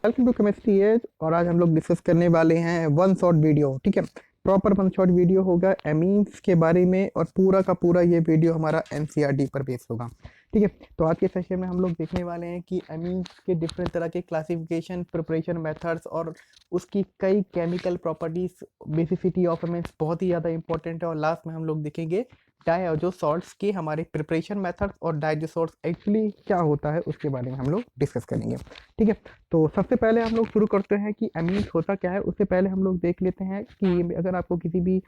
Welcome to chemistry as. और आज हम लोग डिस्कस करने वाले हैं वन शॉट वीडियो। ठीक है, प्रॉपर वन शॉट वीडियो होगा एमीन्स के बारे में और पूरा का पूरा ये वीडियो हमारा एनसीईआरटी पर बेस होगा। ठीक है, तो आज के सेशन में हम लोग देखने वाले हैं कि एमीन्स के डिफरेंट तरह के क्लासिफिकेशन, प्रिपरेशन मेथड्स और उसकी कई chemical properties, basicity of amines बहुत ही ज़्यादा इंपॉर्टेंट है। और लास्ट में हम लोग देखेंगे डायजो सॉल्ट्स के हमारे प्रिपरेशन मेथड्स और डायजो सॉल्ट्स एक्चुअली क्या होता है उसके बारे में हम लोग डिस्कस करेंगे। ठीक है, तो सबसे पहले हम लोग शुरू करते हैं कि एमीन्स होता क्या है। उससे पहले हम लोग देख लेते हैं कि अगर आपको किसी भी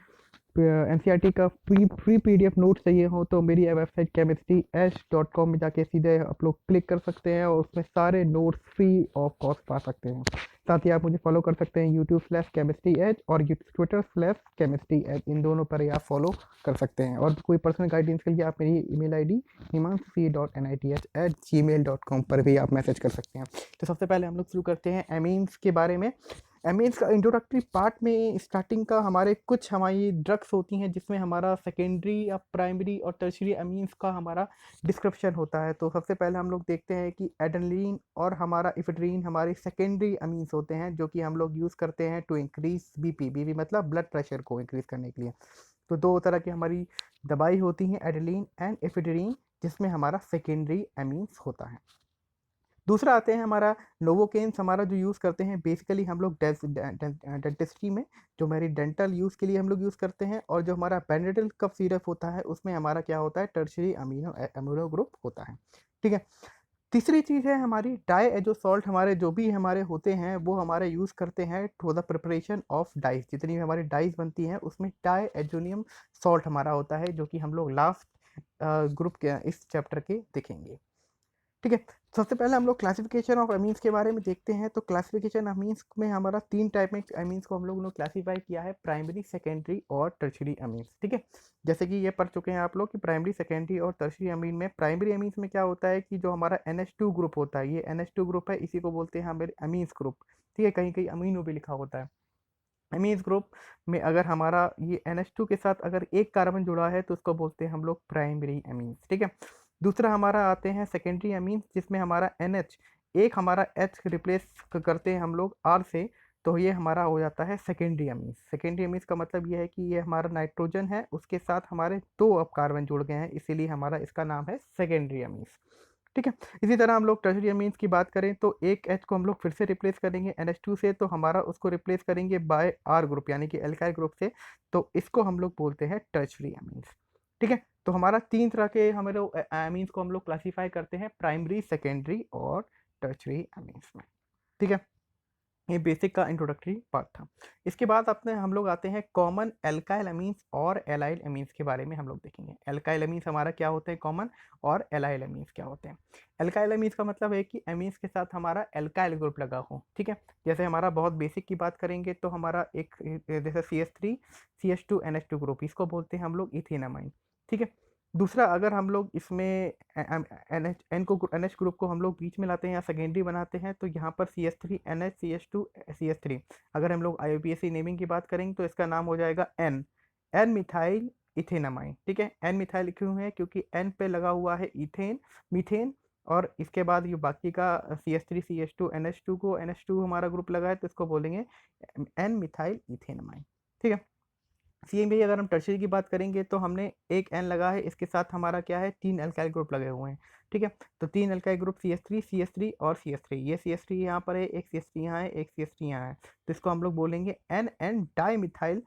एनसीईआरटी का फ्री पीडीएफ नोट चाहिए हो तो मेरी वेबसाइट chemistry-com में जाके सीधे आप लोग क्लिक कर सकते हैं और उसमें सारे नोट्स फ्री ऑफ कॉस्ट पा सकते हैं। साथ ही आप मुझे फॉलो कर सकते हैं YouTube/chemistry-edge और Twitter/chemistry-edge, इन दोनों पर ही आप फॉलो कर सकते हैं। और कोई पर्सनल गाइडेंस के लिए आप मेरी ईमेल आईडी himanshu.nith@gmail.com पर भी आप मैसेज कर सकते हैं। तो सबसे पहले हम लोग शुरू करते हैं एमीन्स के बारे में। एमीन्स का इंट्रोडक्टरी पार्ट में स्टार्टिंग का हमारे कुछ हमारी ड्रग्स होती हैं जिसमें हमारा सेकेंडरी या प्राइमरी और टर्शियरी एमीन्स का हमारा डिस्क्रिप्शन होता है। तो सबसे पहले हम लोग देखते हैं कि एड्रेनलिन और हमारा इफेड्रीन हमारे सेकेंडरी एमीन्स होते हैं जो कि हम लोग यूज़ करते हैं टू इंक्रीज बीपी मतलब ब्लड प्रेशर को इंक्रीज करने के लिए। तो दो तरह की हमारी दवाई होती हैं, एड्रेनलिन एंड इफेड्रीन, जिसमें हमारा सेकेंडरी एमीन्स होता है। दूसरा आते हैं हमारा नोवोकेन्स, हमारा जो यूज़ करते हैं बेसिकली हम लोग डेंटिस्ट्री में, जो हमारी डेंटल यूज़ के लिए हम लोग यूज़ करते हैं। और जो हमारा बेनेडिल कफ सिरप होता है उसमें हमारा क्या होता है, टर्शियरी अमीनो ग्रुप होता है। ठीक है, तीसरी चीज़ है हमारी डाईएजो सॉल्ट। हमारे जो भी हमारे होते हैं वो हमारे यूज़ करते हैं to the preparation of dyes. जितनी भी हमारी डाइस बनती हैं उसमें डाईएजोनियम सॉल्ट हमारा होता है, जो कि हम लोग लास्ट ग्रुप के इस चैप्टर के देखेंगे। ठीक है, सबसे पहले हम लोग क्लासिफिकेशन ऑफ अमीन्स के बारे में देखते हैं। तो क्लासिफिकेशन अमीन्स में हमारा तीन टाइप में अमीन्स को हम लोगों ने क्लासीफाई किया है, प्राइमरी, सेकेंडरी और टर्शियरी अमीन्स। ठीक है, जैसे कि ये पढ़ चुके हैं आप लोग कि प्राइमरी, सेकेंडरी और टर्शियरी अमीन में प्राइमरी अमीन्स में क्या होता है कि जो हमारा NH2 ग्रुप होता है, ये NH2 ग्रुप है, इसी को बोलते हैं हमारे अमीन्स ग्रुप। ठीक है, कहीं कहीं अमीनो भी लिखा होता है। अमीन्स ग्रुप में अगर हमारा ये NH2 के साथ अगर एक कार्बन जुड़ा है तो उसको बोलते हैं हम लोग प्राइमरी अमीन्स। ठीक है, दूसरा हमारा आते हैं सेकेंडरी अमीन्स, जिसमें हमारा NH एक हमारा H रिप्लेस करते हैं हम लोग R से, तो ये हमारा हो जाता है सेकेंडरी अमीन्स। सेकेंडरी अमीन्स का मतलब ये है कि ये हमारा नाइट्रोजन है, उसके साथ हमारे दो अब कार्बन जुड़ गए हैं, इसीलिए हमारा इसका नाम है सेकेंडरी अमीन्स। ठीक है, इसी तरह हम लोग टर्शियरी अमीन्स की बात करें तो एक H को हम लोग फिर से रिप्लेस करेंगे NH2 से, तो हमारा उसको रिप्लेस करेंगे बाय R ग्रुप यानी कि एल्काइल ग्रुप से, तो इसको हम लोग बोलते हैं टर्शियरी अमीन्स। ठीक है, तो हमारा तीन तरह के हमारे अमीन्स को हम लोग क्लासीफाई करते हैं, प्राइमरी, सेकेंडरी और टर्शियरी अमीन्स में। ठीक है, ये बेसिक का इंट्रोडक्टरी पार्ट था। इसके बाद अपने हम लोग आते हैं कॉमन एल्काइल अमीन्स और एलाइल अमीन्स के बारे में हम लोग देखेंगे। एल्काइल अमीन्स हमारा क्या होते हैं कॉमन, और एलाइल अमीन्स क्या होते हैं। एल्काइल अमीन्स का मतलब है कि अमीन्स के साथ हमारा एल्काइल ग्रुप लगा हो। ठीक है, जैसे हमारा बहुत बेसिक की बात करेंगे तो हमारा एक जैसे CH3 CH2 NH2 ग्रुप, इसको बोलते हैं हम लोग इथेनामाइन। ठीक है, दूसरा अगर हम लोग इसमें NH ग्रुप को हम लोग बीच में लाते हैं या सेकेंडरी बनाते हैं तो यहाँ पर CH3 NH CH2 CH3, अगर हम लोग IUPAC नेमिंग की बात करेंगे तो इसका नाम हो जाएगा N मिथाइल इथेनामाइन। ठीक है, N मिथाइल क्यों है, क्योंकि N पे लगा हुआ है इथेन, मीथेन, और इसके बाद ये बाकी का CH3 CH2 NH2 को NH2 हमारा ग्रुप लगा है तो इसको बोलेंगे N मिथाइल इथेनामाइन। ठीक है, सेम भी अगर हम टर्शियरी की बात करेंगे तो हमने एक N लगा है, इसके साथ हमारा क्या है, तीन अल्काइल ग्रुप लगे हुए हैं। ठीक है, तो तीन अल्काइल ग्रुप CH3 और CH3, ये CH3 यहाँ पर है, एक CH3 यहाँ है, एक CH3 यहाँ है, तो इसको हम लोग बोलेंगे NN डाईमिथाइल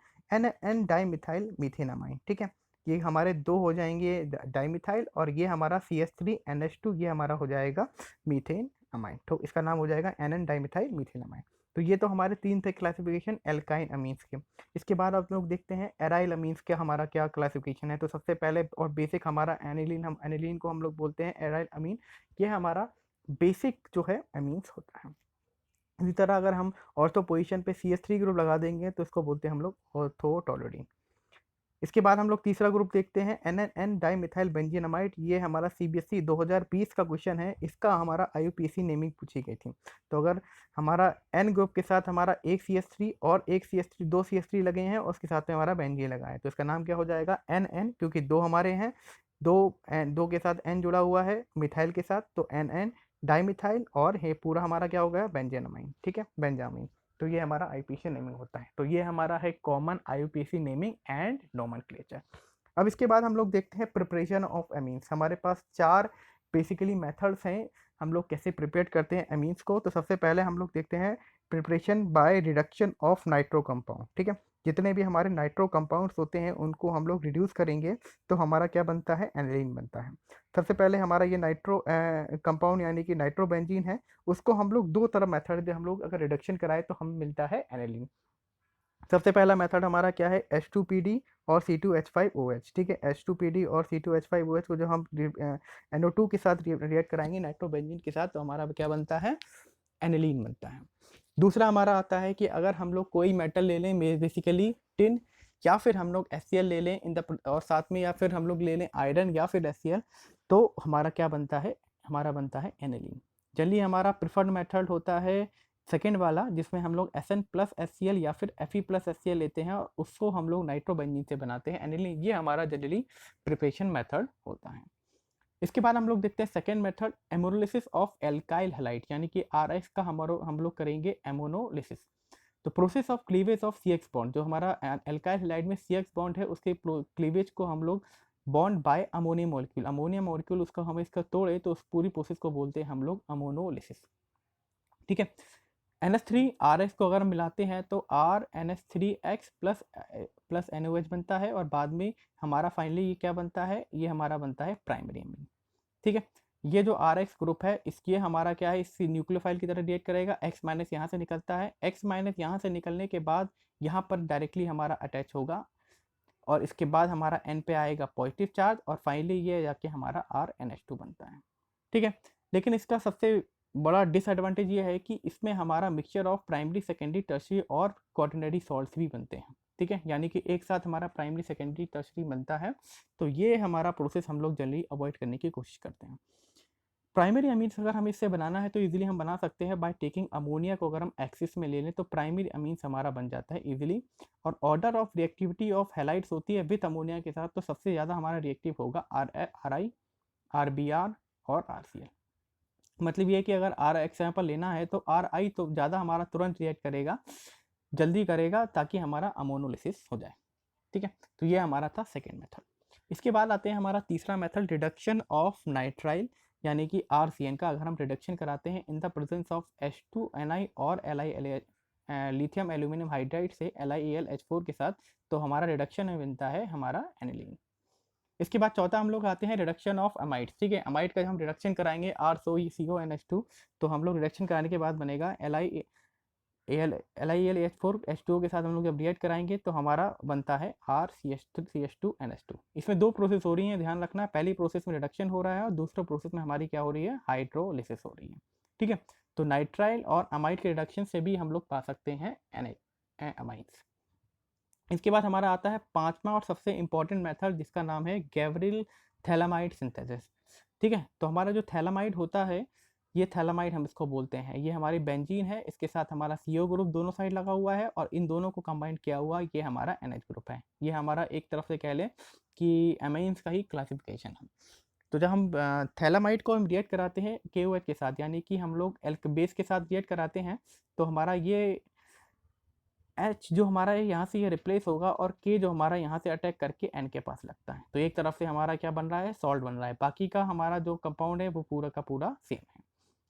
मीथेनामाइन। ठीक है, ये हमारे दो हो जाएंगे डाईमिथाइल, और ये हमारा CH3 NH2 ये हमारा हो जाएगा मीथेन अमाइन, तो इसका नाम हो जाएगा NN डाईमिथाइल मीथेनामाइन। तो ये तो हमारे तीन थे क्लासिफिकेशन एल्काइन अमीन्स के। इसके बाद आप लोग देखते हैं एराइल अमीन्स के हमारा क्या क्लासिफिकेशन है। तो सबसे पहले और बेसिक हमारा एनिलीन, हम एनिलीन को हम लोग बोलते हैं एराइल अमीन, ये हमारा बेसिक जो है अमीन्स होता है। इसी तरह अगर हम ऑर्थो पोजीशन पे CH3 ग्रुप लगा देंगे तो इसको बोलते हैं हम लोग ऑर्थोटोलोडीन। इसके बाद हम लोग तीसरा ग्रुप देखते हैं NN डाईमिथाइल बेंजीनामाइड, ये हमारा CBSE 2020 का क्वेश्चन है, इसका हमारा IUPAC नेमिंग पूछी गई थी। तो अगर हमारा N ग्रुप के साथ हमारा एक CH3 और एक CH3 दो CH3 लगे हैं और उसके साथ में हमारा बेंजीन लगा है, तो इसका नाम क्या हो जाएगा NN, क्योंकि दो हमारे हैं, दो के साथ N जुड़ा हुआ है मिथाइल के साथ, तो NN डाइमिथाइल, और ये पूरा हमारा क्या हो गया, बेंजेनामाइन, ठीक है, बेंजामिन। तो ये हमारा आईयूपीएसी नेमिंग होता है। तो ये हमारा है common IUPAC naming and nomenclature. अब इसके बाद हम लोग देखते हैं प्रिपरेशन ऑफ एमीन्स। हमारे पास 4 बेसिकली मेथड्स हैं हम लोग कैसे प्रिपेयर करते हैं एमीन्स को। तो सबसे पहले हम लोग देखते हैं preparation by reduction of nitro compound, ठीक है। जितने भी हमारे नाइट्रो कंपाउंड्स होते हैं उनको हम लोग रिड्यूस करेंगे तो हमारा क्या बनता है, एनिलीन बनता है। सबसे पहले हमारा ये नाइट्रो कंपाउंड यानी कि नाइट्रोबेंजीन है, उसको हम लोग 2 तरह मेथड में हम लोग अगर रिडक्शन कराए तो हमें मिलता है एनिलीन। सबसे पहला मेथड हमारा क्या है, H2PD और C2H5OH, ठीक है। H2PD और C2H5OH को जो हम NO2 के साथ रिएक्ट कराएंगे नाइट्रोबेंजीन के साथ, तो हमारा क्या बनता है, एनिलीन बनता है। दूसरा हमारा आता है कि अगर हम लोग कोई मेटल ले लें, बेसिकली टिन, या फिर हम लोग HCl ले लें और साथ में, या फिर हम लोग ले लें आयरन या फिर HCl, तो हमारा क्या बनता है, हमारा बनता है एनिलीन। जनरली हमारा प्रिफर्ड मेथड होता है सेकेंड वाला, जिसमें हम लोग Sn+HCl या फिर Fe+HCl लेते हैं और उसको हम लोग नाइट्रोबेंजीन से बनाते हैं एनिलीन। ये हमारा जनरली प्रिपरेशन मेथड होता है। इसके बाद हम लोग देखते हैं second method, ammonolysis of alkyl halide, यानी कि RX का हम लोग करेंगे एमोनोलिसिस। तो process of cleavage of CX bond, जो हमारा एल्काइल हैलाइड में CX बॉन्ड है उसके क्लीवेज को हम लोग bond by ammonium molecule, ammonium molecule उसका हम इसका तोड़े तो उस पूरी प्रोसेस को बोलते हैं हम लोग अमोनोलिसिस, ठीक है। NH3RX को अगर हम मिलाते हैं तो RNH3X प्लस NOH बनता है, और बाद में हमारा फाइनली ये क्या बनता है, ये हमारा बनता है प्राइमरी अमीन, ठीक है। ये जो RX ग्रुप है इसकी हमारा क्या है, इसी न्यूक्लियोफाइल की तरह रिएक्ट करेगा, X माइनस यहाँ से निकलता है, X माइनस यहाँ से निकलने के बाद यहाँ पर डायरेक्टली हमारा अटैच होगा, और इसके बाद हमारा N पे आएगा पॉजिटिव चार्ज, और फाइनली ये जाके हमारा RNH2 बनता है, ठीक है। लेकिन इसका सबसे बड़ा डिसएडवांटेज ये है कि इसमें हमारा mixture of primary, secondary, tertiary और क्वाटरनरी सॉल्ट्स भी बनते हैं, ठीक है। यानी कि एक साथ हमारा प्राइमरी, सेकेंडरी, टर्शियरी बनता है। तो ये हमारा प्रोसेस हम लोग जनरली अवॉइड करने की कोशिश करते हैं। प्राइमरी अमीन्स अगर हमें इससे बनाना है तो इजीली हम बना सकते हैं बाय टेकिंग अमोनिया को अगर हम एक्सिस में ले लें तो प्राइमरी अमीन्स हमारा बन जाता है इजीली। और order of reactivity of halides होती है विद अमोनिया के साथ, तो सबसे ज़्यादा हमारा रिएक्टिव होगा RI, RBr और RCl। मतलब ये है कि अगर R एग्जाम्पल लेना है तो RI तो ज़्यादा हमारा तुरंत रिएक्ट करेगा, जल्दी करेगा, ताकि हमारा अमोनोलिसिस हो जाए, ठीक है। तो ये हमारा था सेकेंड मेथड। इसके बाद आते हैं हमारा तीसरा मेथड, रिडक्शन ऑफ नाइट्राइल, यानी कि RCN का अगर हम रिडक्शन कराते हैं in the presence of H2Ni और लिथियम एल्यूमिनियम हाइड्राइड से LiAlH4 के साथ, तो हमारा रिडक्शन में बनता है हमारा एनिलीन। इसके बाद चौथा हम लोग आते हैं रिडक्शन ऑफ अमाइड्स, ठीक है। अमाइड का हम रिडक्शन कराएंगे RCONH2, तो हम लोग रिडक्शन कराने के बाद बनेगा LiAlH4 H2O के साथ हम लोग जब रिएक्ट कराएंगे तो हमारा बनता है RCH2NH2। इसमें 2 प्रोसेस हो रही हैं, ध्यान रखना। पहली प्रोसेस में रिडक्शन हो रहा है और दूसरा प्रोसेस में हमारी क्या हो रही है, हाइड्रोलिसिस हो रही है, ठीक है। तो नाइट्राइल और अमाइड के रिडक्शन से भी हम लोग पा सकते हैं अमाइड्स। इसके बाद हमारा आता है पांचवा और सबसे इंपॉर्टेंट मेथड, जिसका नाम है गैब्रियल थैलामाइड सिंथेसिस, ठीक है। तो हमारा जो थैलामाइड होता है, ये थैलामाइड हम इसको बोलते हैं, ये हमारी बेंजीन है, इसके साथ हमारा CO ग्रुप दोनों साइड लगा हुआ है, और इन दोनों को कंबाइन किया हुआ ये हमारा NH ग्रुप है। ये हमारा एक तरफ से कह लें कि एमाइंस का ही क्लासिफिकेशन है। तो जब हम थैलामाइड को हम रिएक्ट कराते हैं KOH के साथ, यानी कि हम लोग एल्क बेस के साथ रिएक्ट कराते हैं, तो हमारा ये H जो हमारा है यहाँ से ये रिप्लेस होगा, और K जो हमारा यहाँ से अटैक करके N के पास लगता है। तो एक तरफ से हमारा क्या बन रहा है, सॉल्ट बन रहा है, बाकी का हमारा जो कंपाउंड है वो पूरा का पूरा सेम है।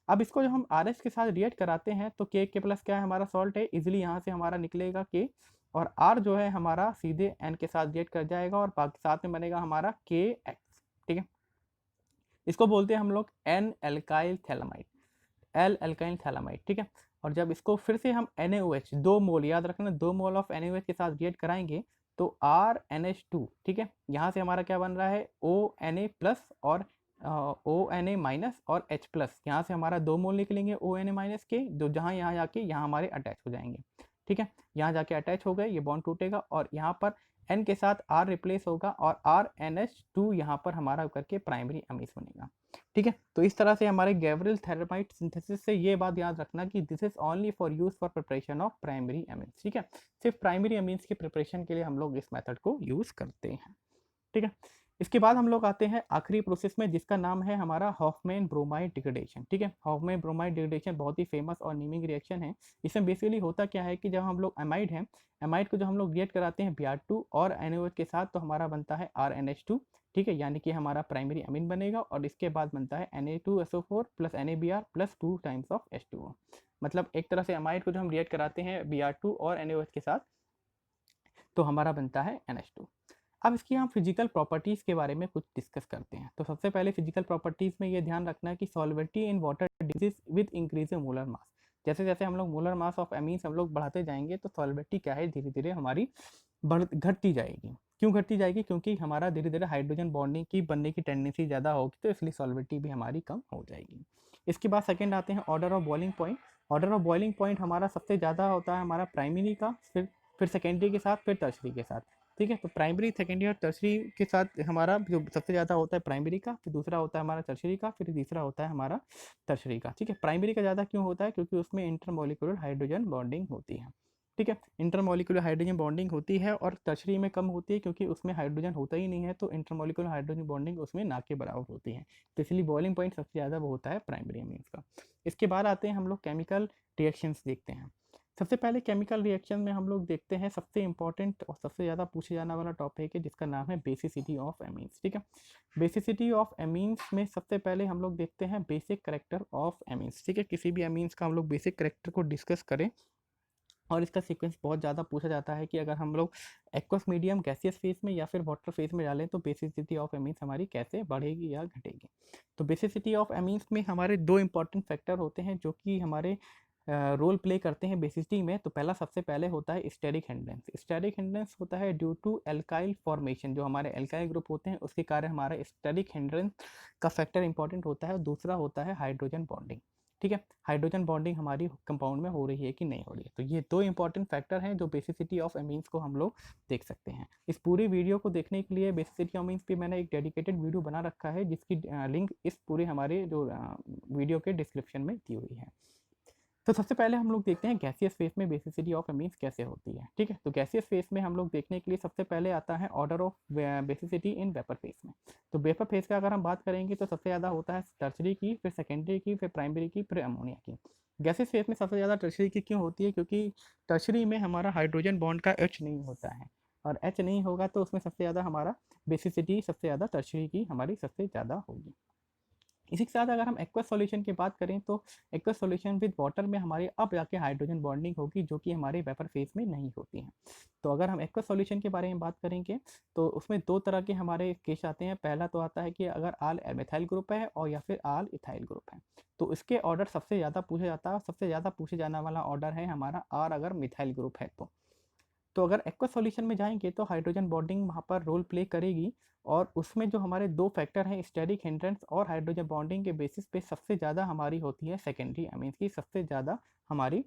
अब इसको जब हम RS के साथ रिएक्ट कराते हैं तो K प्लस क्या है, हमारा सॉल्ट है, इजिली यहाँ से हमारा निकलेगा K, और R जो है हमारा सीधे N के साथ रिएक्ट कर जाएगा, और बाकी साथ में बनेगा हमारा KX, ठीक है। इसको बोलते हैं हम लोग N alkyl phthalimide, L alkyl phthalimide, ठीक है। और जब इसको फिर से हम NaOH 2 मोल, याद रखना 2 मोल ऑफ NaOH के साथ रिएक्ट कराएंगे तो RNH2, ठीक है। यहाँ से हमारा क्या बन रहा है, ONA प्लस और ONA माइनस और H प्लस, यहाँ से हमारा 2 मोल निकलेंगे ONA माइनस के, जो जहाँ यहाँ जाके यहाँ हमारे अटैच हो जाएंगे, ठीक है। यहाँ जाके अटैच हो गए, ये बॉन्ड टूटेगा, और यहाँ पर N के साथ R रिप्लेस होगा, और RNH2 यहाँ पर हमारा करके प्राइमरी अमीस बनेगा, ठीक है। तो इस तरह से हमारे गैब्रियल थैलामाइड सिंथेसिस से ये बात याद रखना कि this is only for use for preparation of primary amines, ठीक है। सिर्फ प्राइमरी अमीन्स की प्रिपरेशन के लिए हम लोग इस मेथड को यूज करते हैं, ठीक है। इसके बाद हम लोग आते हैं आखिरी प्रोसेस में, जिसका नाम है हमारा हॉफमैन ब्रोमाइड डिग्रेडेशन। ठीक है, हॉफमैन ब्रोमाइड डिग्रेडेशन बहुत ही फेमस और नीमिंग रिएक्शन है। इसमें बेसिकली होता क्या है कि जब हम लोग एमाइड हैं, एमाइड को जो हम लोग रिएक्ट कराते हैं Br2 और NaOH के साथ, तो हमारा बनता है RNH2। ठीक है, यानी कि हमारा प्राइमरी अमीन बनेगा, और इसके बाद बनता है Na2SO4 plus NaBr plus 2 times of H2O। मतलब एक तरह से एमाइड को जो हम रिएक्ट कराते हैं Br2 और NaOH के साथ, तो हमारा बनता है NH2। अब इसकी हम फिजिकल प्रॉपर्टीज़ के बारे में कुछ डिस्कस करते हैं। तो सबसे पहले फिजिकल प्रॉपर्टीज़ में ये ध्यान रखना है कि solubility in water decrease with increase molar mass. जैसे जैसे हम लोग मोलर मास ऑफ एमीन्स हम लोग बढ़ाते जाएंगे, तो सॉल्वेबिलिटी क्या है, धीरे धीरे हमारी घटती जाएगी। क्यों घटती जाएगी? क्योंकि हमारा धीरे धीरे हाइड्रोजन बॉन्डिंग की बनने की टेंडेंसी ज़्यादा होगी, तो इसलिए सॉल्वेबिलिटी भी हमारी कम हो जाएगी। इसके बाद सेकेंड आते हैं order of boiling point. Order of boiling point हमारा सबसे ज़्यादा होता है हमारा प्राइमरी का, फिर सेकेंडरी के साथ, फिर टर्शरी के साथ। ठीक है, तो प्राइमरी, सेकेंडरी और टर्शरी के साथ हमारा जो सबसे ज़्यादा होता है प्राइमरी का, फिर दूसरा होता है हमारा टर्शरी का, फिर तीसरा होता है हमारा टर्शरी का। ठीक है, प्राइमरी का ज़्यादा क्यों होता है? क्योंकि उसमें इंटरमोलिकुलर हाइड्रोजन बॉन्डिंग होती है। ठीक है, इंटरमोलिकुलर हाइड्रोजन बॉन्डिंग होती है, और टर्शरी में कम होती है क्योंकि उसमें हाइड्रोजन होता ही नहीं है, तो इंटरमोलिकुलर हाइड्रोजन बॉन्डिंग उसमें ना के बराबर होती है। तो इसलिए बॉइलिंग पॉइंट सबसे ज़्यादा वो होता है प्राइमरी अमीन्स का। इसके बाद आते हैं हम लोग केमिकल रिएक्शंस देखते हैं। सबसे पहले केमिकल रिएक्शन में हम लोग देखते हैं सबसे इंपॉर्टेंट और सबसे ज़्यादा पूछे जाने वाला टॉपिक है, जिसका नाम है बेसिसिटी ऑफ एमीन्स। ठीक है, बेसिसिटी ऑफ एमीन्स में सबसे पहले हम लोग देखते हैं बेसिक करेक्टर ऑफ एमीन्स। ठीक है, किसी भी एमीन्स का हम लोग बेसिक करेक्टर को डिस्कस करें, और इसका सीक्वेंस बहुत ज़्यादा पूछा जाता है कि अगर हम लोग एक्वस मीडियम गैसियस फेज में या फिर वाटर फेज में डालें, तो बेसिसिटी ऑफ एमीन्स हमारी कैसे बढ़ेगी या घटेगी। तो बेसिसिटी ऑफ एमीन्स में हमारे दो इंपॉर्टेंट फैक्टर होते हैं जो कि हमारे रोल प्ले करते हैं बेसिसिटी में। तो पहला सबसे पहले होता है स्टेरिक हिंड्रेंस। स्टेरिक हिंड्रेंस होता है ड्यू टू एल्काइल फॉर्मेशन, जो हमारे एल्काइल ग्रुप होते हैं उसके कारण हमारा स्टेरिक हिंड्रेंस का फैक्टर इंपॉर्टेंट होता है। दूसरा होता है हाइड्रोजन बॉन्डिंग। ठीक है, हाइड्रोजन बॉन्डिंग हमारी कंपाउंड में हो रही है कि नहीं हो रही है। तो ये दो इंपॉर्टेंट फैक्टर हैं जो बेसिसिटी ऑफ एमीन्स को हम लोग देख सकते हैं। इस पूरी वीडियो को देखने के लिए बेसिसिटी ऑफ एमीन्स पे मैंने एक डेडिकेटेड वीडियो बना रखा है, जिसकी लिंक इस पूरे हमारे जो वीडियो के डिस्क्रिप्शन में दी हुई है। तो सबसे पहले हम लोग देखते हैं गैसियस फेज में बेसिसिटी ऑफ एमीन्स कैसे होती है। ठीक है, तो गैसियस फेज में हम लोग देखने के लिए सबसे पहले आता है order of basicity in vapour phase में। तो वेपर फेज का अगर हम बात करेंगे, तो सबसे ज़्यादा होता है टर्शरी की, फिर सेकेंडरी की, फिर प्राइमरी की, फिर अमोनिया की। गैसियस फेज में सबसे ज़्यादा टर्शरी की क्यों होती है? क्योंकि टर्शरी में हमारा हाइड्रोजन बॉन्ड का H नहीं होता है, और H नहीं होगा तो उसमें सबसे ज़्यादा हमारा बेसिसिटी सबसे ज़्यादा टर्शरी की हमारी सबसे ज़्यादा होगी। इसी के साथ अगर हम एक्वस सॉल्यूशन की बात करें, तो एक्वस सॉल्यूशन विद वाटर में हमारी अब जाके हाइड्रोजन बॉन्डिंग होगी, जो कि हमारे वेपर फेज में नहीं होती है। तो अगर हम एक्वस सॉल्यूशन के बारे में बात करेंगे, तो उसमें दो तरह के हमारे केस आते हैं। पहला तो आता है कि अगर आल मिथाइल ग्रुप है और या फिर आल इथाइल ग्रुप है, तो इसके ऑर्डर सबसे ज़्यादा पूछा जाता है। सबसे ज़्यादा पूछे जाने वाला ऑर्डर है हमारा आर, अगर मिथाइल ग्रुप है तो अगर एक्वस सॉल्यूशन में जाएंगे, तो हाइड्रोजन बॉन्डिंग वहाँ पर रोल प्ले करेगी, और उसमें जो हमारे दो फैक्टर हैं स्टेरिक हिंड्रेंस और हाइड्रोजन बॉन्डिंग के बेसिस पे सबसे ज़्यादा हमारी होती है सेकेंडरी अमीन्स की सबसे ज़्यादा हमारी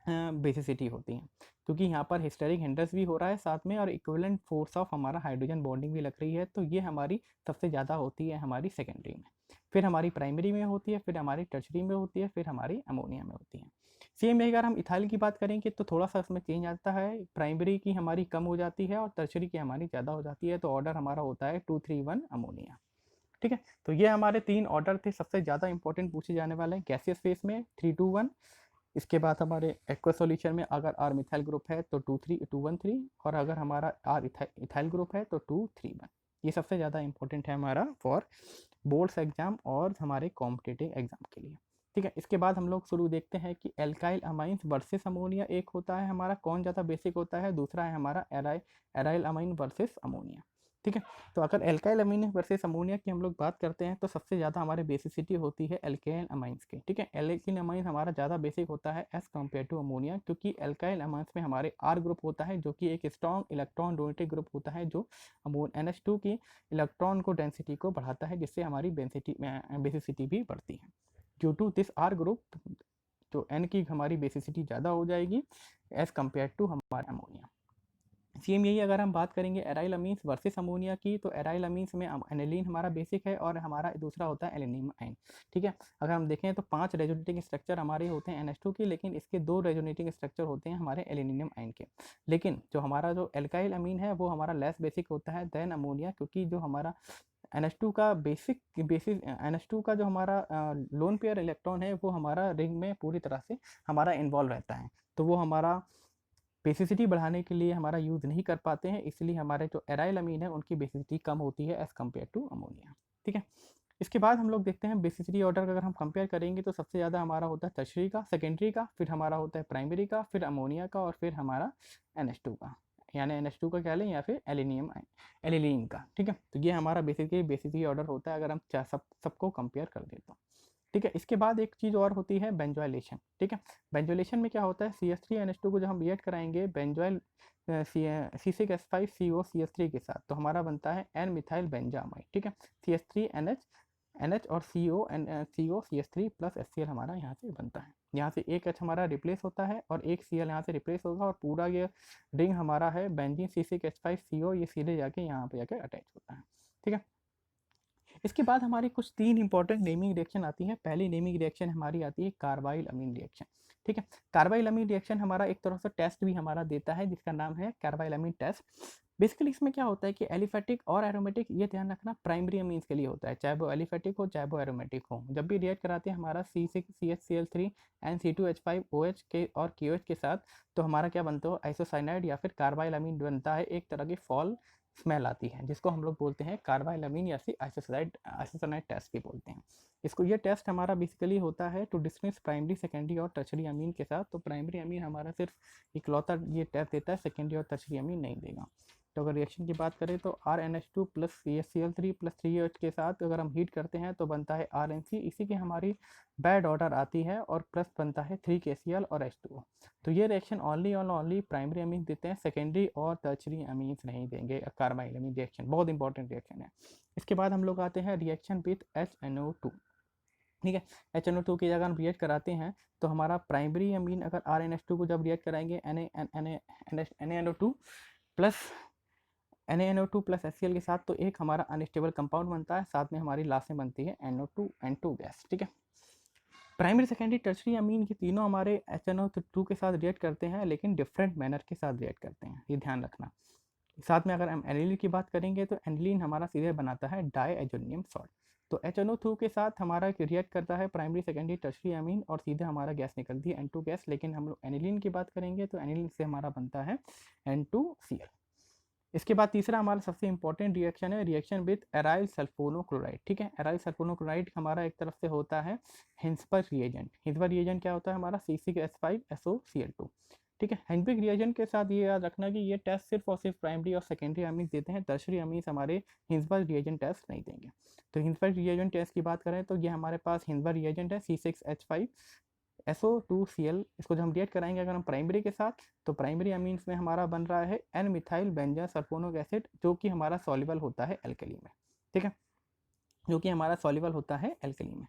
बेसिसिटी होती है, क्योंकि यहाँ पर हिस्टेरिक हिंड्रेंस भी हो रहा है साथ में, और इक्विवेलेंट फोर्स ऑफ हमारा हाइड्रोजन बॉन्डिंग भी लग रही है। तो ये हमारी सबसे ज़्यादा होती है हमारी सेकेंडरी में, फिर हमारी प्राइमरी में होती है, फिर हमारी टर्शरी में होती है, फिर हमारी अमोनिया में होती है। सेम अगर हम इथाइल की बात करेंगे, तो थोड़ा सा इसमें चेंज आता है। प्राइमरी की हमारी कम हो जाती है और टर्शरी की हमारी ज़्यादा हो जाती है। तो ऑर्डर हमारा होता है 2-3-1 अमोनिया। ठीक है, तो ये हमारे तीन ऑर्डर थे सबसे ज़्यादा इंपॉर्टेंट पूछे जाने वाले गैसियस फेज में 3-2-1। इसके बाद हमारे एक्वा सॉल्यूशन में अगर आर मिथाइल ग्रुप है तो 2-3-2-1-3, और अगर हमारा आर इथाइल ग्रुप है तो 2-3-1। ये सबसे ज़्यादा इंपॉर्टेंट है हमारा फॉर बोर्ड्स एग्जाम और हमारे कॉम्पिटिटिव एग्जाम के लिए। ठीक है, इसके बाद हम लोग शुरू देखते हैं कि एल्काइल अमाइंस वर्सेस अमोनिया। एक होता है हमारा कौन ज़्यादा बेसिक होता है, दूसरा है हमारा एराइल अमाइन वर्सेस अमोनिया। ठीक है, तो अगर एल्काइल अमीन वर्सेस अमोनिया की हम लोग बात करते हैं, तो सबसे ज़्यादा हमारे बेसिसिटी होती है एल्काइल अमाइंस की। ठीक है, एल्काइल अमाइंस हमारा ज़्यादा बेसिक होता है एज कम्पेयर टू अमोनिया, क्योंकि एल्काइल अमाइंस में हमारे आर ग्रुप होता है, जो कि एक स्ट्रॉन्ग इलेक्ट्रॉन डोनेटिव ग्रुप होता है, जो NH2 की इलेक्ट्रॉन को डेंसिटी को बढ़ाता है, जिससे हमारी बेसिसिटी भी बढ़ती है। Due to this R group, जो N की हमारी बेसिसिटी ज़्यादा हो जाएगी एज कम्पेयर टू हमारा अमोनिया। सेम यही अगर हम बात करेंगे एराइल अमीन्स वर्सेस अमोनिया की, तो एराइल अमीन्स में एनिलीन हमारा बेसिक है और हमारा दूसरा होता है एलिनियम आयन। ठीक है, अगर हम देखें तो 5 रेजोनेटिंग स्ट्रक्चर हमारे होते हैं NH2 की, लेकिन इसके 2 रेजोनेटिंग स्ट्रक्चर होते हैं हमारे एलिनियम आयन के। लेकिन जो हमारा जो एल्काइल अमीन है वो हमारा लेस बेसिक होता है देन अमोनिया, क्योंकि जो हमारा NH2 का बेसिस NH2 का जो हमारा लोन पेयर इलेक्ट्रॉन है वो हमारा रिंग में पूरी तरह से हमारा इन्वॉल्व रहता है, तो वो हमारा बेसिसिटी बढ़ाने के लिए हमारा यूज़ नहीं कर पाते हैं, इसलिए हमारे जो एराइल अमीन है उनकी बेसिसिटी कम होती है एज़ कम्पेयर टू अमोनिया। ठीक है, इसके बाद हम लोग देखते हैं बेसिसिटी ऑर्डर का। अगर हम कंपेयर करेंगे तो सबसे ज़्यादा हमारा होता है टर्शरी का, सेकेंडरी का, फिर हमारा होता है प्राइमरी का, फिर अमोनिया का, और फिर हमारा NH2 का, यानी NH2 का कह लें या फिर एलिलीन का। ठीक है, तो ये हमारा बेसिसिटी ऑर्डर होता है अगर हम सबको कंपेयर कर दें तो। ठीक है, इसके बाद एक चीज़ और होती है बेंजोइलेशन। ठीक है, बेंजोइलेशन में क्या होता है, CH3NH2 को जब हम रिएक्ट कराएंगे बेंजोइल C6H5CO CH3 के साथ, तो हमारा बनता है N मिथाइल बेंजामाइड। ठीक है, CH3NH और CO CH3 प्लस HCl हमारा यहाँ से बनता है। यहाँ से एक H हमारा रिप्लेस होता है और एक Cl यहाँ से रिप्लेस होगा, और पूरा ये रिंग हमारा है बेंजीन C6H5CO, ये सीधे जाके यहाँ पे जाके अटैच होता है। ठीक है, इसके बाद हमारी कुछ 3 इंपॉर्टेंट नेमिंग रिएक्शन आती हैं। पहली नेमिंग रिएक्शन हमारी आती है कार्बाइल अमीन रिएक्शन। ठीक है, कार्बाइल अमीन रिएक्शन हमारा एक तरह से टेस्ट भी हमारा देता है जिसका नाम है कार्बाइल अमीन टेस्ट। बेसिकली इसमें क्या होता है कि एलिफेटिक और एरोमेटिक, ये ध्यान रखना, प्राइमरी अमीन्स के लिए होता है, चाहे वो एलिफेटिक हो चाहे वो एरोमेटिक हो। जब भी रिएक्ट कराते हैं हमारा C6CHCl3 एंड C2H5OH के और KOH के साथ, तो हमारा क्या बनता है, आइसोसाइनाइड या फिर कार्बाइल अमीन बनता है। एक तरह की फॉल स्मेल आती है जिसको हम लोग बोलते हैं कार्बाइल अमीन या फिर आइसोसाइनाइड टेस्ट भी बोलते हैं इसको। ये टेस्ट हमारा बेसिकली होता है टू डिस्टिंग्विश प्राइमरी, सेकेंडरी और टर्शरी अमीन के साथ। तो प्राइमरी अमीन हमारा सिर्फ इकलौता ये टेस्ट देता है, सेकेंडरी और टर्शरी अमीन नहीं देगा। तो अगर रिएक्शन की बात करें तो RNH2 plus CHCl3 plus 3OH के साथ अगर हम हीट करते हैं तो बनता है RNC, इसी की हमारी बैड ऑर्डर आती है, और प्लस बनता है 3KCl और H2O। तो ये रिएक्शन ओनली प्राइमरी अमीन देते हैं, सेकेंडरी और टर्शरी अमीन्स नहीं देंगे। कार्बाइल अमीन रिएक्शन बहुत इंपॉर्टेंट रिएक्शन है। इसके बाद हम लोग आते हैं रिएक्शन विथ HNO2। ठीक है, HNO2 की जगह हम रिएक्ट कराते हैं तो हमारा प्राइमरी अमीन अगर RNH2 को जब रिएक्ट कराएंगे NaNO2 plus NaNO2 plus HCl के साथ, तो एक हमारा अनस्टेबल कंपाउंड बनता है, साथ में हमारी लास्ट में बनती है NO2N2 गैस। ठीक है, प्राइमरी, सेकेंडरी, टर्शरी अमीन के तीनों हमारे HNO2 के साथ रिएक्ट करते हैं, लेकिन डिफरेंट मैनर के साथ रिएक्ट करते हैं, ये ध्यान रखना। साथ में अगर हम एनिलीन की बात करेंगे तो एनिलीन हमारा सीधे बनाता है डाईएजोनियम सॉल्ट। तो HNO2 के साथ हमारा रिएक्ट करता है प्राइमरी, सेकेंडरी, टर्शरी अमीन, और सीधे हमारा गैस निकलती है N2 गैस। लेकिन हम लोग एनिलीन की बात करेंगे तो एनिलीन से हमारा बनता है N2Cl। इसके बाद तीसरा हमारा सबसे इंपॉर्टेंट रिएक्शन है रिएक्शन विद एराइल सल्फोनोक्लोराइड। ठीक है, एराइल सल्फोनोक्लोराइड हमारा एक तरफ से होता है हिंसबर्ग रिएजेंट। हिंसबर्ग रिएजेंट क्या होता है हमारा C6H5SOCl2। ठीक है, हिंसबर्ग रिएजेंट के साथ ये याद रखना कि ये टेस्ट सिर्फ और सिर्फ प्राइमरी और सेकेंडरी अमीन्स देते हैं, टर्शरी अमीन्स हमारे हिंसबर्ग रिएजेंट टेस्ट नहीं देंगे। तो हिंसबर्ग रिएजेंट टेस्ट की बात करें तो ये हमारे पास हिंसबर्ग रिएजेंट है C6H5SO2Cl। इसको जब हम रिएक्ट कराएंगे अगर हम प्राइमरी के साथ, तो प्राइमरी अमीन्स में हमारा बन रहा है N मिथाइल बेंजन सल्फोनिक एसिड, जो कि हमारा सॉल्युबल होता है एल्कली में। ठीक है, जो कि हमारा सॉल्युबल होता है एल्कली में।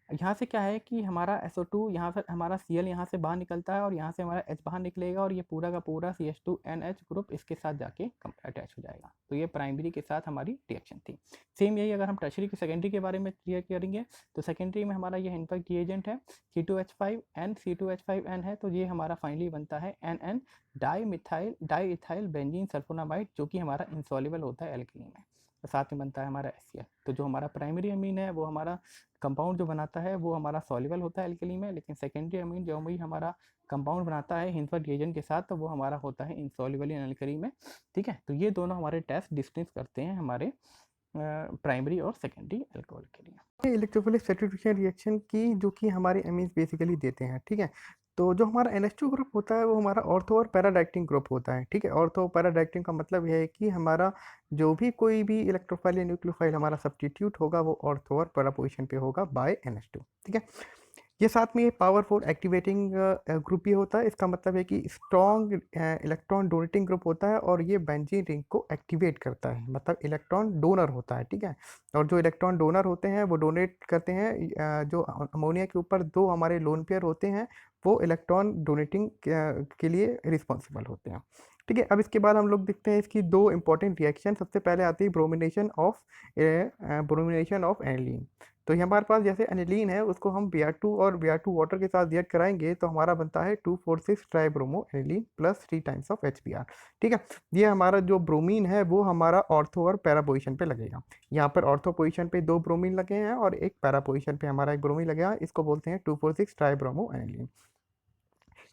यहाँ से क्या है कि हमारा SO2 यहाँ से हमारा Cl यहाँ से बाहर निकलता है, और यहाँ से हमारा H बाहर निकलेगा, और ये पूरा का पूरा CH2NH ग्रुप इसके साथ जाके अटैच हो जाएगा। तो ये प्राइमरी के साथ हमारी रिएक्शन थी। सेम यही अगर हम टर्शरी की सेकेंडरी के बारे में रिएक्ट करेंगे तो सेकेंडरी में हमारा ये हिंसबर्ग रिएजेंट है C2H5N C2H5N है, तो ये हमारा फाइनली बनता है NN डाईइथाइल बेंजीन सल्फोनामाइड, जो कि हमारा इंसॉल्युबल होता है एल्कली में। तो साथ में बनता है हमारा HCl। तो जो हमारा प्राइमरी अमीन है वो हमारा कंपाउंड जो बनाता है वो हमारा सॉल्युबल होता है एल्कली में, लेकिन सेकेंडरी अमीन जो भी हमारा कंपाउंड बनाता है हिंसबर्ग रिएजेंट के साथ, तो वो हमारा होता है इनसॉल्युबल इन एल्कली में। ठीक है, तो ये दोनों हमारे टेस्ट डिस्टिंग्विश करते हैं हमारे प्राइमरी और सेकेंडरी अल्कोहल के लिए। इलेक्ट्रोफिलिक सब्स्टिट्यूशन रिएक्शन की जो कि हमारे अमीन्स बेसिकली देते हैं। ठीक है, तो जो हमारा NH2 ग्रुप होता है वो हमारा ऑर्थो और पैराडाइक्टिंग ग्रुप होता है। ठीक है, ऑर्थो पैराडाइक्टिंग का मतलब यह है कि हमारा जो भी कोई भी इलेक्ट्रोफाइल या न्यूक्लियोफाइल हमारा सब्स्टिट्यूट होगा वो ऑर्थो और पैरा पोजिशन पे होगा बाय NH2। ठीक है, ये साथ में ये पावरफुल एक्टिवेटिंग ग्रुप भी होता है। इसका मतलब है कि स्ट्रॉन्ग इलेक्ट्रॉन डोनेटिंग ग्रुप होता है और ये बेंजीन रिंग को एक्टिवेट करता है, मतलब इलेक्ट्रॉन डोनर होता है, ठीक है। और जो इलेक्ट्रॉन डोनर होते हैं वो डोनेट करते हैं, जो अमोनिया के ऊपर दो हमारे लोन पेयर होते हैं वो इलेक्ट्रॉन डोनेटिंग के लिए रिस्पॉन्सिबल होते हैं, ठीक है। अब इसके बाद हम लोग देखते हैं इसकी दो इंपॉर्टेंट रिएक्शन। सबसे पहले आती है ब्रोमिनेशन ऑफ एनिलीन। तो ये हमारे पास जैसे एनिलीन है उसको हम Br2 और Br2 वाटर के साथ रिएक्ट कराएंगे तो हमारा बनता है 2,4,6 tribromo aniline plus 3 times of HBr, ठीक है। ये हमारा जो ब्रोमीन है वो हमारा ऑर्थो और पैरा पोजिशन पे लगेगा। यहाँ पर ऑर्थो पोजिशन पे दो ब्रोमीन लगे हैं और एक पैरा पोजिशन पे हमारा एक ब्रोमीन लगेगा, इसको बोलते हैं 2,4,6 ट्राइब्रोमो एनिलीन।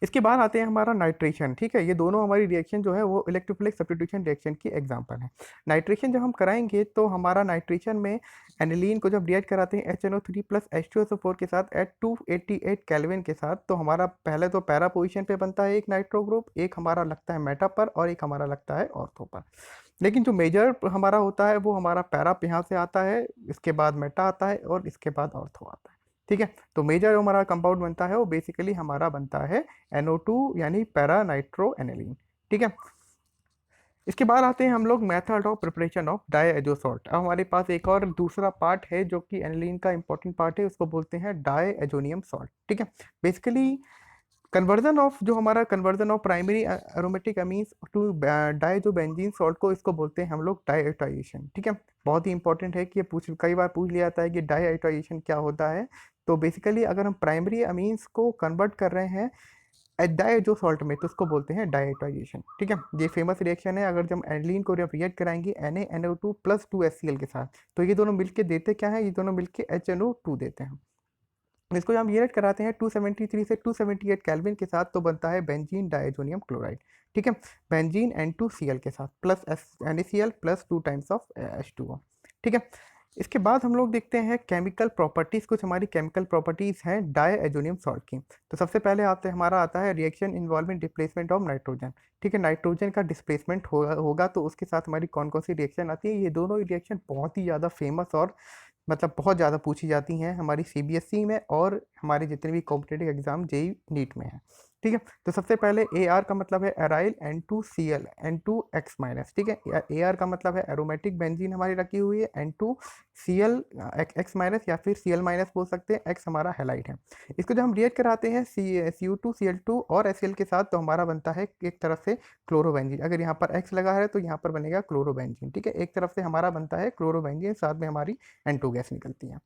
इसके बाद आते हैं हमारा नाइट्रेशन, ठीक है। ये दोनों हमारी रिएक्शन जो है वो इलेक्ट्रोफिलिक सब्स्टिट्यूशन रिएक्शन की एग्जांपल है। नाइट्रेशन जब हम कराएंगे तो हमारा नाइट्रेशन में एनिलीन को जब रिएक्ट कराते हैं HNO3 प्लस H2SO4 के साथ एट 288 केल्विन के साथ, तो हमारा पहले तो पैरा पोजिशन पे बनता है एक नाइट्रो ग्रुप, एक हमारा लगता है मेटा पर और एक हमारा लगता है ऑर्थो पर। लेकिन जो मेजर हमारा होता है वो हमारा पैरा यहाँ से आता है, इसके बाद मेटा आता है और इसके बाद ऑर्थो आता है, ठीक है। तो मेजर जो हमारा कंपाउंड बनता है वो बेसिकली हमारा बनता है NO2 यानी पैरा नाइट्रो एनिलीन, ठीक है। इसके बाद आते हैं हम लोग मेथड ऑफ प्रिपरेशन ऑफ डाईएजोसॉल्ट। अब हमारे पास एक और दूसरा पार्ट है जो कि एनिलीन का इंपॉर्टेंट पार्ट है, उसको बोलते हैं डाईएजोनियम सॉल्ट, ठीक है। Basically conversion of primary aromatic amines to diazobenzene salt को इसको बोलते हैं हम लोग डाइएटाइजेशन, ठीक है। बहुत ही इंपॉर्टेंट है कि ये कई बार पूछ लिया जाता है कि डाइएटाइजेशन क्या होता है। तो बेसिकली अगर हम प्राइमरी अमीन्स को कन्वर्ट कर रहे हैं डाइजो सॉल्ट में तो उसको बोलते हैं डाइएटाइजेशन, ठीक है। ये फेमस रिएक्शन है। अगर जब एनिलीन को जब रिएक्ट कराएंगे NaNO2 प्लस 2HCl के साथ, तो ये दोनों मिलके देते क्या है, ये दोनों मिलके HNO2 देते हैं। इसको जब हम रिएक्ट कराते हैं 273 से 278 केल्विन के साथ तो बनता है बेंजीन डाइजोनियम क्लोराइड, ठीक है। बेंजीन N2Cl के साथ plus NaCl plus 2 times of H2O, ठीक है। इसके बाद हम लोग देखते हैं केमिकल प्रॉपर्टीज। कुछ हमारी केमिकल प्रॉपर्टीज हैं डाइएजोनियम सॉल्ट की। तो सबसे पहले हमारा आता है reaction involving displacement of nitrogen, ठीक है। नाइट्रोजन का डिस्प्लेसमेंट होगा तो उसके साथ हमारी कौन कौन सी रिएक्शन आती है। ये दोनों रिएक्शन बहुत ही ज़्यादा फेमस और मतलब बहुत ज़्यादा पूछी जाती हैं हमारी CBSE में और हमारे जितने भी कॉम्पिटेटिव एग्जाम JEE नीट में है, ठीक है। तो सबसे पहले AR का मतलब है एराइल N2Cl N2X-, ठीक है। AR का मतलब है एरोमेटिक बेंजीन हमारी रखी हुई है, N2Cl X- या फिर Cl- बोल सकते हैं, X हमारा हैलाइड है। इसको जब हम रिएक्ट कराते हैं CO2 Cl2 और HCl के साथ तो हमारा बनता है एक तरफ से क्लोरोबेंजीन। अगर यहाँ पर X लगा है तो यहाँ पर बनेगा क्लोरोबेंजीन, ठीक है। एक तरफ से हमारा बनता है क्लोरोबेंजीन, साथ में हमारी N2 गैस निकलती है,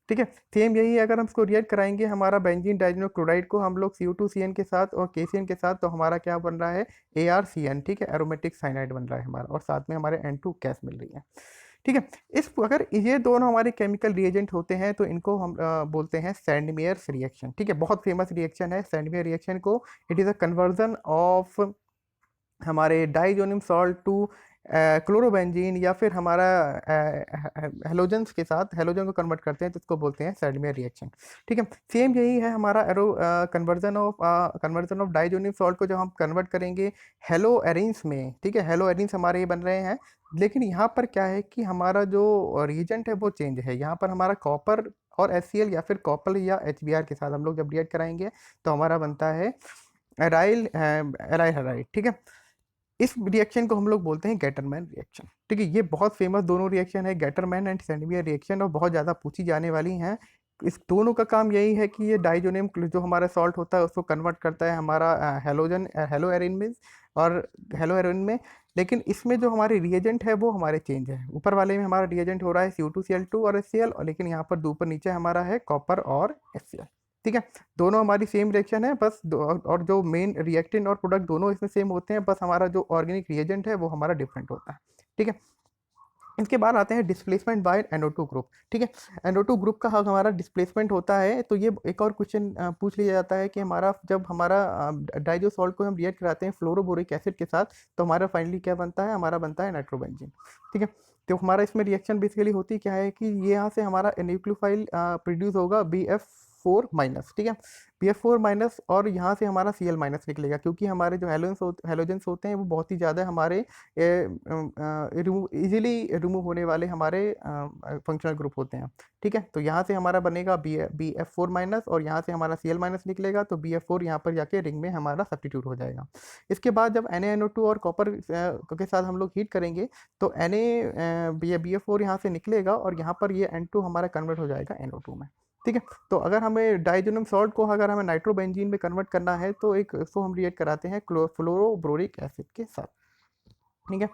ठीक है। सेम यही है, अगर हम इसको रिएक्ट कराएंगे हमारा बेंजीन डाइजोनियम क्लोराइड को हम लोग CO2CN के साथ और KCN के साथ, तो हमारा क्या बन रहा है ArCN, ठीक है। एरोमेटिक साइनाइड बन रहा है हमारा और साथ में हमारे N2 गैस मिल रही है, ठीक है। अगर ये दोनों हमारे केमिकल रिएजेंट होते हैं तो इनको हम बोलते हैं सैंडमेयर्स रिएक्शन, ठीक है। बहुत फेमस रिएक्शन है सैंडमेयर रिएक्शन को। It is a conversion of हमारे डाइजोनियम सॉल्ट टू क्लोरोबेंजीन या फिर हमारा हेलोजन्स के साथ हेलोजन को कन्वर्ट करते हैं तो इसको बोलते हैं सैंडमेयर रिएक्शन, ठीक है। सेम यही है हमारा कन्वर्जन ऑफ डाइजोनियम सॉल्ट को जब हम कन्वर्ट करेंगे हेलो एरिन्स में, ठीक है। हेलो एरिन्स हमारे ये बन रहे हैं, लेकिन यहाँ पर क्या है कि हमारा जो रिएजेंट है वो चेंज है। यहाँ पर हमारा कॉपर और HCl या फिर कॉपर या HBr के साथ हम लोग जब रिएक्ट कराएंगे तो हमारा बनता है एराइल हैलाइड, ठीक है। इस रिएक्शन को हम लोग बोलते हैं गेटरमैन रिएक्शन, ठीक है। ये बहुत फेमस दोनों रिएक्शन है, गेटरमैन एंड सैंडमेयर रिएक्शन, और बहुत ज़्यादा पूछी जाने वाली हैं। इस दोनों का काम यही है कि ये डाइजोनियम जो हमारा सॉल्ट होता है उसको कन्वर्ट करता है हमारा हेलो एरिन में और हेलो एरिन में। लेकिन इसमें जो हमारे रिएजेंट है वो हमारे चेंज है। ऊपर वाले में हमारा रिएजेंट हो रहा है CO2Cl2 और HCl, और लेकिन यहाँ पर ऊपर नीचे हमारा है कॉपर और HCl, ठीक है। दोनों हमारी सेम रिएक्शन है, बस और जो मेन रिएक्टेंट और प्रोडक्ट दोनों इसमें सेम होते हैं, बस हमारा जो ऑर्गेनिक रिएजेंट है वो हमारा डिफरेंट होता है, ठीक है। इसके बाद आते हैं डिस्प्लेसमेंट बाय NO2 ग्रुप, ठीक है। NO2 ग्रुप का हमारा डिस्प्लेसमेंट होता है तो ये एक और क्वेश्चन पूछ लिया जाता है कि जब हमारा डाइजो सॉल्ट को हम रिएक्ट कराते हैं फ्लोरोबोरिक एसिड के साथ तो हमारा फाइनली क्या बनता है, हमारा बनता है नाइट्रोबेंजीन, ठीक है। तो हमारा इसमें रिएक्शन बेसिकली होती क्या है कि ये यहाँ से हमारा न्यूक्लियोफाइल प्रोड्यूस होगा BF4-, ठीक है। BF4 माइनस और यहाँ से हमारा Cl माइनस निकलेगा, क्योंकि हमारे जो हेलोजेंस होते हैं वो बहुत ही ज़्यादा हमारे इजीली रिमूव होने वाले हमारे फंक्शनल ग्रुप होते हैं। ठीक है, तो यहाँ से हमारा बनेगा BF4 माइनस और यहाँ से हमारा Cl माइनस निकलेगा, तो BF4 यहाँ पर जाके रिंग में हमारा सब्स्टिट्यूट हो जाएगा। इसके बाद जब NaNO2 और कॉपर के साथ हम लोग हीट करेंगे तो BF4 यहाँ से निकलेगा और यहाँ पर ये N2 हमारा कन्वर्ट हो जाएगा NO2 में। ठीक है, तो अगर हमें डाइजोनियम सॉल्ट को अगर हमें नाइट्रोबेंजीन में कन्वर्ट करना है तो इसको हम रिएक्ट कराते हैं फ्लोरोब्रोरिक एसिड के साथ। ठीक है,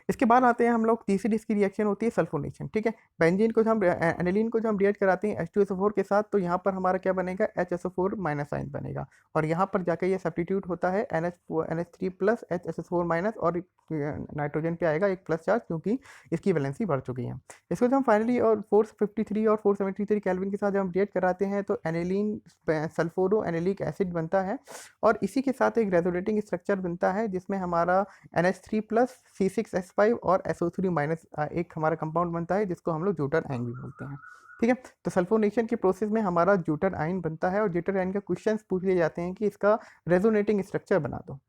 इसके बाद आते हैं हम लोग तीसरी इसकी रिएक्शन होती है सल्फोनेशन। ठीक है, बेंजीन को हम एनिलीन को जो हम रिएक्ट कराते हैं H2SO4 के साथ, तो यहाँ पर हमारा क्या बनेगा, HSO4 माइनस आयन बनेगा और यहाँ पर जाकर ये सब्स्टिट्यूट होता है NH3 प्लस HSO4 माइनस और नाइट्रोजन पे आएगा एक प्लस चार्ज, क्योंकि इसकी वैलेंसी बढ़ चुकी है। इसको जब हम फाइनली और 453 और 473 केल्विन के साथ जब हम रिएक्ट कराते हैं तो एनिलीन सल्फोरो एनिलिक एसिड बनता है और इसी के साथ एक रेजोनेटिंग स्ट्रक्चर बनता है जिसमें हमारा NH3 प्लस C6H5 और SO3 माइनस एक हमारा कंपाउंड बनता है जिसको हम लोग ज्यूटर आयन भी बोलते हैं। ठीक है, तो सल्फोनेशन के प्रोसेस में हमारा ज्यूटर आयन बनता है और ज्यूटर आयन का क्वेश्चंस पूछ लिए जाते हैं कि इसका रेजोनेटिंग स्ट्रक्चर बना दो।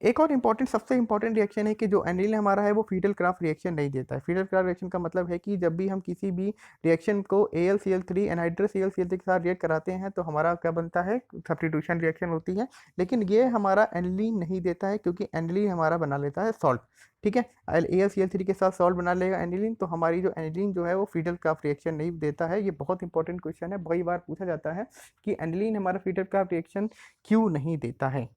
एक और इम्पॉर्टेंट सबसे इम्पॉर्टेंट रिएक्शन है कि जो एनिलीन हमारा है वो फीडल क्राफ्ट रिएक्शन नहीं देता है। फीडल क्राफ्ट रिएक्शन का मतलब है कि जब भी हम किसी भी रिएक्शन को AlCl3 एनहाइड्रस AlCl3 के साथ रिएक्ट कराते हैं तो हमारा क्या बनता है, सब्स्टिट्यूशन रिएक्शन होती है, लेकिन ये हमारा एनिलीन नहीं देता है क्योंकि एनिलीन हमारा बना लेता है सॉल्ट। ठीक है, AlCl3 के साथ सॉल्ट बना लेगा एनिलीन, तो हमारी जो एनिलीन जो है वो फीडल क्राफ्ट रिएक्शन नहीं देता है। ये बहुत इंपॉर्टेंट क्वेश्चन है, कई बार पूछा जाता है कि एनिलीन हमारा फीडल क्राफ्ट रिएक्शन क्यों नहीं देता है।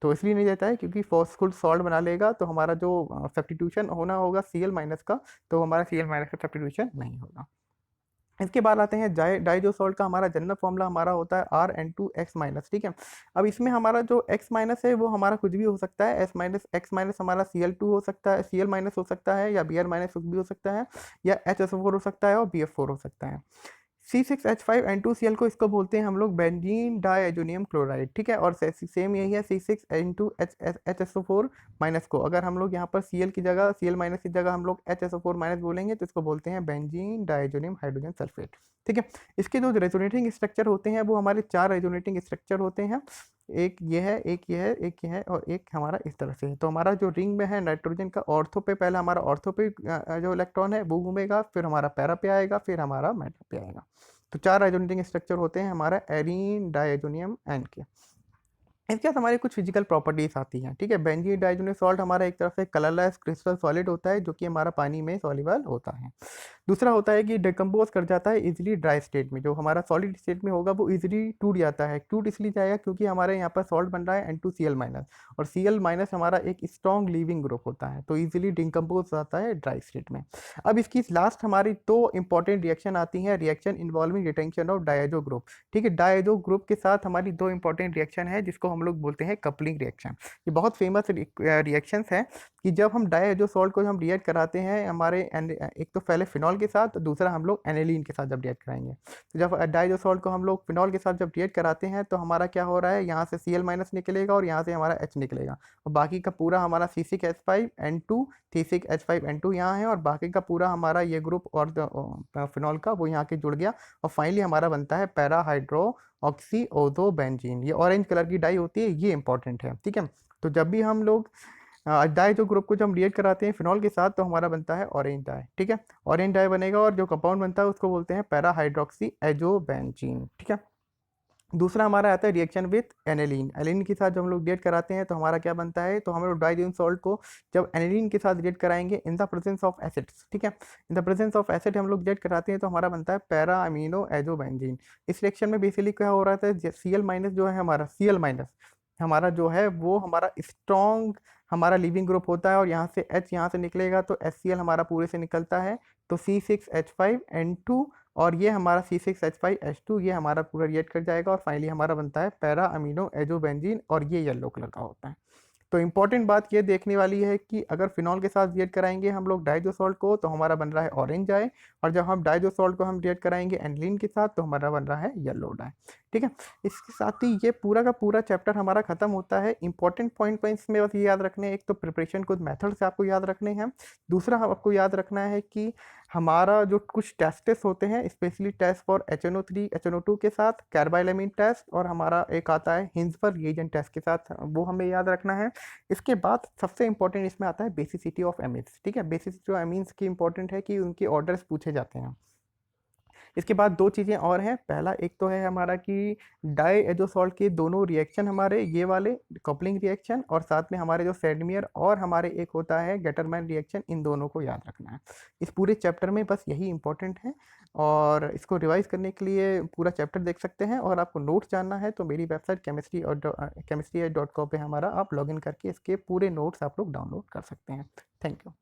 तो इसलिए नहीं देता है क्योंकि फॉस्फोल सॉल्ट बना लेगा तो हमारा जो सब्स्टिट्यूशन होना होगा Cl माइनस का, तो हमारा Cl माइनस का सब्स्टिट्यूशन नहीं होगा। इसके बाद आते हैं डाइजो सॉल्ट का हमारा जनरल फॉर्मूला हमारा होता है RN2X माइनस। ठीक है, अब इसमें हमारा जो X माइनस है वो हमारा कुछ भी हो सकता है, X माइनस हमारा Cl2 हो सकता है, Cl माइनस हो सकता है, या Br माइनस भी हो सकता है, या HSO4 हो सकता है और BF4 हो सकता है। C6H5N2Cl को इसको बोलते हैं हम लोग बेंजीन डाइएजोनियम क्लोराइड। ठीक है, और सेम यही है C6N2HSO4 माइनस को अगर हम लोग यहाँ पर Cl की जगह Cl माइनस की जगह हम लोग HSO4 माइनस बोलेंगे तो इसको बोलते हैं बेंजीन डाइएजोनियम हाइड्रोजन सल्फेट। ठीक है, इसके जो रेजोनेटिंग स्ट्रक्चर होते हैं वो हमारे 4 रेजोनेटिंग स्ट्रक्चर होते हैं, एक ये है, एक ये है, एक ये है और एक हमारा इस तरह से है। तो हमारा जो रिंग में है नाइट्रोजन का ऑर्थो पे, पहला हमारा ऑर्थो पे जो इलेक्ट्रॉन है वो घूमेगा, फिर हमारा पैरा पे आएगा, फिर हमारा मेटा पे आएगा। तो 4 आइसोनेटिंग स्ट्रक्चर होते हैं हमारा एरीन डाइएजोनियम एन के। इसके साथ हमारी कुछ फिजिकल प्रॉपर्टीज आती हैं। ठीक है, बेंजीन डाइएजोनियम सॉल्ट हमारा एक तरफ से कलरलेस क्रिस्टल सॉलिड होता है जो कि हमारा पानी में सॉल्युबल होता है। दूसरा होता है कि डिकम्पोज कर जाता है इजीली ड्राई स्टेट में, जो हमारा सॉलिड स्टेट में होगा वो इजीली टूट जाता है। टूट इसलिए जाएगा क्योंकि हमारे यहाँ पर सॉल्ट बन रहा है N2Cl माइनस और Cl माइनस हमारा एक स्ट्रॉन्ग लीविंग ग्रुप होता है, तो इजीली डिकम्पोज जाता है ड्राई स्टेट में। अब इसकी लास्ट हमारी 2 इंपॉर्टेंट रिएक्शन आती हैं, reaction involving retention of diazo group. ठीक है, डायजो ग्रुप के साथ हमारी 2 इंपॉर्टेंट रिएक्शन है जिसको हम लोग बोलते हैं कपलिंग रिएक्शन। ये बहुत फेमस रिएक्शंस है कि जब हम डायजो सॉल्ट को हम रिएक्ट कराते हैं हमारे एक तो पहले फिनॉल के साथ, दूसरा हम लोग एनिलीन के साथ जब रिएक्ट कराएंगे। तो जब डायजो सॉल्ट को हम लोग फिनॉल के साथ जब रिएक्ट कराते हैं तो हमारा क्या हो रहा है, यहाँ से Cl माइनस निकलेगा और यहाँ से हमारा H निकलेगा और बाकी का पूरा हमारा C6H5N2 C6H5N2 यहाँ है और बाकी का पूरा हमारा ये ग्रुप और फिनॉल का वो यहाँ के जुड़ गया और फाइनली हमारा बनता है पैरा हाइड्रो ऑक्सी ओजो बेंजीन। ये ऑरेंज कलर की डाई होती है, ये इंपॉर्टेंट है। ठीक है, तो जब भी हम लोग डाई जो ग्रुप को जब हम रिएक्ट कराते हैं फिनॉल के साथ तो हमारा बनता है ऑरेंज डाई। ठीक है, ऑरेंज डाई बनेगा और जो कंपाउंड बनता है उसको बोलते हैं पैरा हाइड्रोक्सी एजोबेंजीन। ठीक है, दूसरा हमारा आता है रिएक्शन विथ एनिलीन। एनिलीन के साथ जब हम लोग रिएक्ट कराते हैं तो हमारा क्या बनता है, तो हम लोग डाइजोनियम सॉल्ट को जब एनिलीन के साथ रिएक्ट कराएंगे in the presence of acids. ठीक है, in the presence of acid हम लोग रिएक्ट कराते हैं तो हमारा बनता है पैरा अमीनो एजोबेंजीन। इस रिएक्शन में बेसिकली क्या हो रहा था, Cl माइनस जो है हमारा Cl माइनस हमारा जो है वो हमारा स्ट्रॉन्ग हमारा लिविंग ग्रुप होता है और यहाँ से H यहाँ से निकलेगा तो HCl हमारा पूरे से निकलता है, तो C6H5N2 और ये हमारा C6H5H2 ये हमारा पूरा रिएक्ट कर जाएगा और फाइनली हमारा बनता है पैरा अमीनो एजोबेंजीन और ये येलो कलर का होता है। तो इंपॉर्टेंट बात ये देखने वाली है कि अगर फिनॉल के साथ रिएक्ट कराएंगे हम लोग डाइजो सॉल्ट को तो हमारा बन रहा है ऑरेंज डाई और जब हम डाइजो सॉल्ट को हम रिएक्ट कराएंगे एनिलीन के साथ तो हमारा बन रहा है येलो डाई। ठीक है, इसके साथ ही ये पूरा का पूरा चैप्टर हमारा खत्म होता है। इंपॉर्टेंट पॉइंट्स में बस ये याद रखने हैं, एक तो प्रिपरेशन कुछ मेथड्स आपको याद रखने हैं, दूसरा आपको याद रखना है कि हमारा जो कुछ टेस्ट होते हैं, specially test for HNO3 HNO2 के साथ, कार्बाइलमिन टेस्ट, और हमारा एक आता है हिंसबर्ग रिएजेंट टेस्ट के साथ, वो हमें याद रखना है। इसके बाद सबसे इंपॉर्टेंट इसमें आता है बेसिसिटी ऑफ एमीन्स। ठीक है, बेसिसिटी ऑफ एमीन्स की इंपॉर्टेंट है कि उनके ऑर्डर्स पूछे जाते हैं। इसके बाद दो चीज़ें और हैं। पहला एक तो है हमारा कि डाईएज़ोसॉल्ट के दोनों रिएक्शन हमारे ये वाले कपलिंग रिएक्शन, और साथ में हमारे जो सेडमियर और हमारे एक होता है गेटरमैन रिएक्शन, इन दोनों को याद रखना है। इस पूरे चैप्टर में बस यही इंपॉर्टेंट है, और इसको रिवाइज करने के लिए पूरा चैप्टर देख सकते हैं। और आपको नोट्स जानना है तो मेरी वेबसाइट chemistry.com पे हमारा आप लॉगिन करके इसके पूरे नोट्स आप लोग डाउनलोड कर सकते हैं। Thank you.